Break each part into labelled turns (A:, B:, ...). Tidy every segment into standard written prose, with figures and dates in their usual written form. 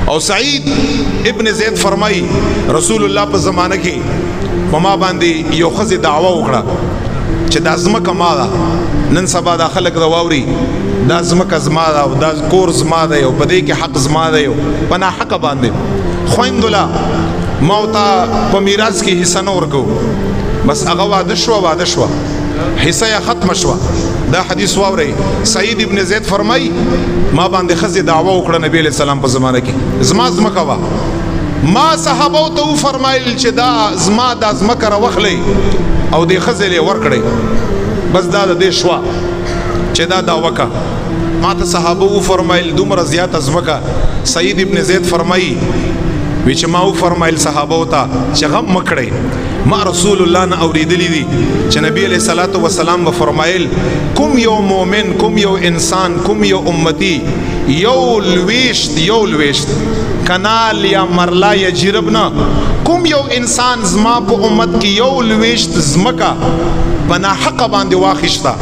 A: او سعید ابن زید فرمای رسول الله په زمانه کې په ما باندې یو خزي دعوه وکړه چې د ازمکه ما ده، نن سبا د خلک د واوري د ازمکه زما ده او د کور زما ده او په دې کې حق زما ده او په نا حق باندې خویندله ما ورته په میراث کې حصہ نه ورکو، بس هغه واده شو حصہ یې ختم شو. دا حدیث واوري سعید ابن زید فرمای ما باندې خزي دعوه وکړه نبی علیہ السلام په زمانه کې زما زمکه وا، ما صحابه ته فرمایل چې دا زما د زمکه راوخلی او د خزي له ور کړی، بس دا د دې شوا چې دا دعوه کا. ما ته صحابه فرمایل دومره زیات زمکه. سعید ابن زید فرمای وی چې ما فرمایل صحابه ته چې غم مکړی، ما رسول الله نه اوریدلی دي چې نبی علیہ الصلوۃ والسلام و فرمایل کوم یو مؤمن، کوم یو انسان، کوم یو امتی یو لويشت کنال یا مرلا یا جربنا، کوم یو انسان زما په امت کې یو لويشت زمکا بنا حق باندې واخښتا،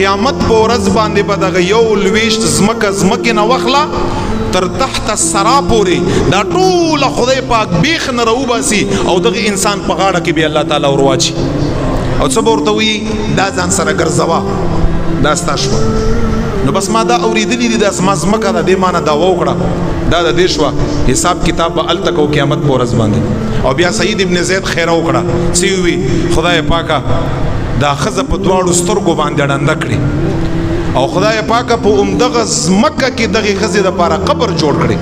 A: قیامت په ورځ باندې به دغه یو لويشت زمکه نه وخلا تر تحت السرا پوری دا ټول خدای پاک بیخ نه راوباسي او دغه انسان په غاړه کې به الله تعالی ورواچي او څه ورته وي دا ځان سره ګرځوا دا ستاسو. نو بس ما دا اوریدلی دي د اسمازمکه د دې معنی دا وکړه دا د دې شو حساب کتاب به ال تکو قیامت په ورځ باندې. او بیا سعید ابن زید خیره وکړه سی وی خدای پاکه دا خزه په دواړو سترګو باندې ډنده کړي او خدای پاکه په عمدغه زمکه کې دغه خزه د پاره قبر جوړ کړي.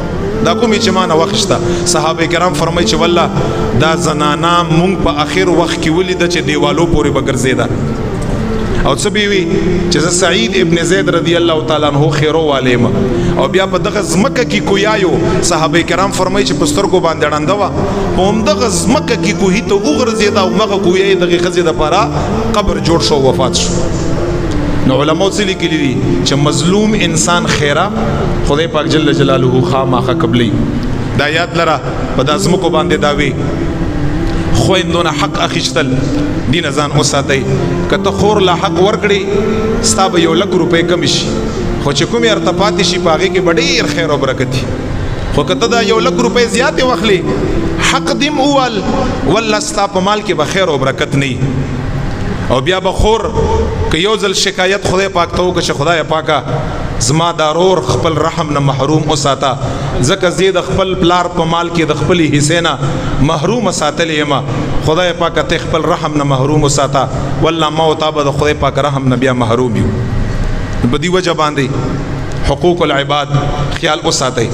A: دا کومې چې مانه وخښته صحابه کرام فرمایي چې والله دا زنانا مونږ په اخر وخت کې ولید چې دیوالو پورې بګرځیدا او څه وی چې سعید ابن زید رضی الله تعالی عنہ خیرو والیم او بیا په دغه زمکه کې کویایو صحابه کرام فرمایي چې پسترګو باندې ډنده وا په عمدغه زمکه کې کوهی ته وګرځیدا او مغه کویای دغه خزه د پاره قبر جوړ شو وفات شو. نو علماء څه لیکلي دي چې مظلوم انسان خیره خدای پاک جل جلاله خامخه قبلي. دا یاد لره په داسمکو باندې داوي خويندونه حق اخیشتل دین ځان اوساتای کته خور لا حق ورکړي ستا به 1 لک روپے کم شي، خو چې کومې ارتپاتې شي پاغه کې ډېر خیر او برکت دي. خو کته دا 1 لک روپے زیات واخلي حق دیم اول والله ستا په مال کې به خیر او برکت نه. او بیا بخور که یو ځل شکایت خدای پاک ته وکړي چې خدای پاکه زما دارور خپل رحم نه محروم اوساته، ځکه زه د خپل پلار په مال کې د خپل حصے نه محروم ساتل یم، خدای پاکه ته خپل رحم نه محروم اوساته والله ما وتابه د خدای پاک رحم نه بیا محروم یو. په دې وجه باندې حقوق العباد خیال اوساتئ.